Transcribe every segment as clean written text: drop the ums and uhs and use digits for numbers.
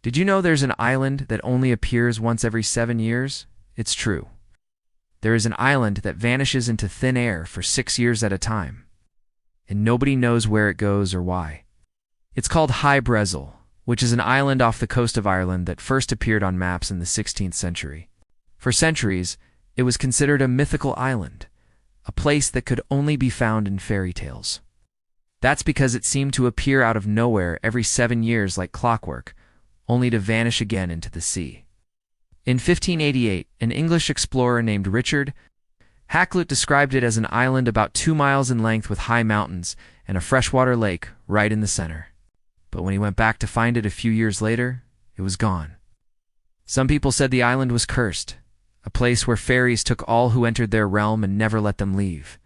Did you know there's an island that only appears once every 7 years? It's true. There is an island that vanishes into thin air for 6 years at a time, and nobody knows where it goes or why. It's called Hy-Brasil, which is an island off the coast of Ireland that first appeared on maps in the 16th century. For centuries, it was considered a mythical island, a place that could only be found in fairy tales. That's because it seemed to appear out of nowhere every 7 years like clockwork, only to vanish again into the sea. In 1588, an English explorer named Richard Hakluyt described it as an island about 2 miles in length with high mountains and a freshwater lake right in the center. But when he went back to find it a few years later, it was gone. Some people said the island was cursed, a place where fairies took all who entered their realm and never let them leave.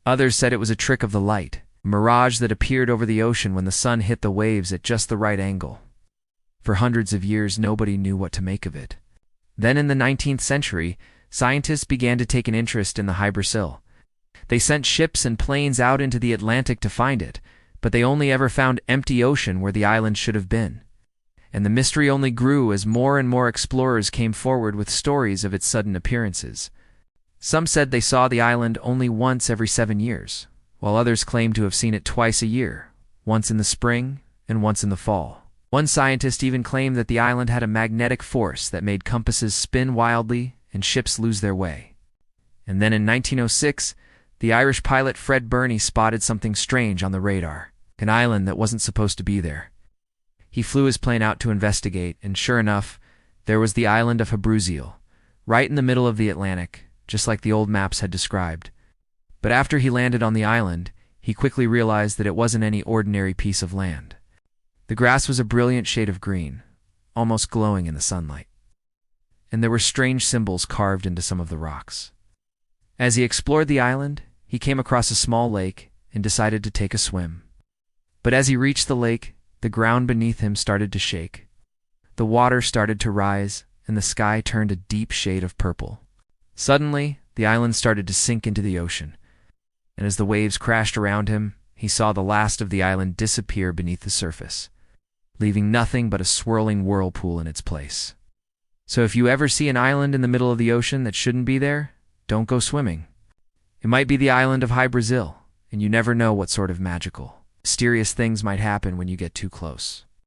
Others said it was a trick of the light, a mirage that appeared over the ocean when the sun hit the waves at just the right angle. For hundreds of years, nobody knew what to make of it. Then in the 19th century, scientists began to take an interest in the Hy-Brasil. They sent ships and planes out into the Atlantic to find it, but they only ever found empty ocean where the island should have been. And the mystery only grew as more and more explorers came forward with stories of its sudden appearances. Some said they saw the island only once every 7 years, while others claimed to have seen it twice a year, once in the spring and once in the fall. One scientist even claimed that the island had a magnetic force that made compasses spin wildly and ships lose their way. And then in 1906, the Irish pilot Fred Burney spotted something strange on the radar, an island that wasn't supposed to be there. He flew his plane out to investigate, and sure enough, there was the island of Hy-Brasil, right in the middle of the Atlantic, just like the old maps had described. But after he landed on the island, he quickly realized that it wasn't any ordinary piece of land. The grass was a brilliant shade of green, almost glowing in the sunlight. And there were strange symbols carved into some of the rocks. As he explored the island, he came across a small lake and decided to take a swim. But as he reached the lake, the ground beneath him started to shake. The water started to rise, and the sky turned a deep shade of purple. Suddenly, the island started to sink into the ocean, and as the waves crashed around him, he saw the last of the island disappear beneath the surface, leaving nothing but a swirling whirlpool in its place. So if you ever see an island in the middle of the ocean that shouldn't be there, don't go swimming. It might be the island of Hy-Brasil, and you never know what sort of magical, mysterious things might happen when you get too close.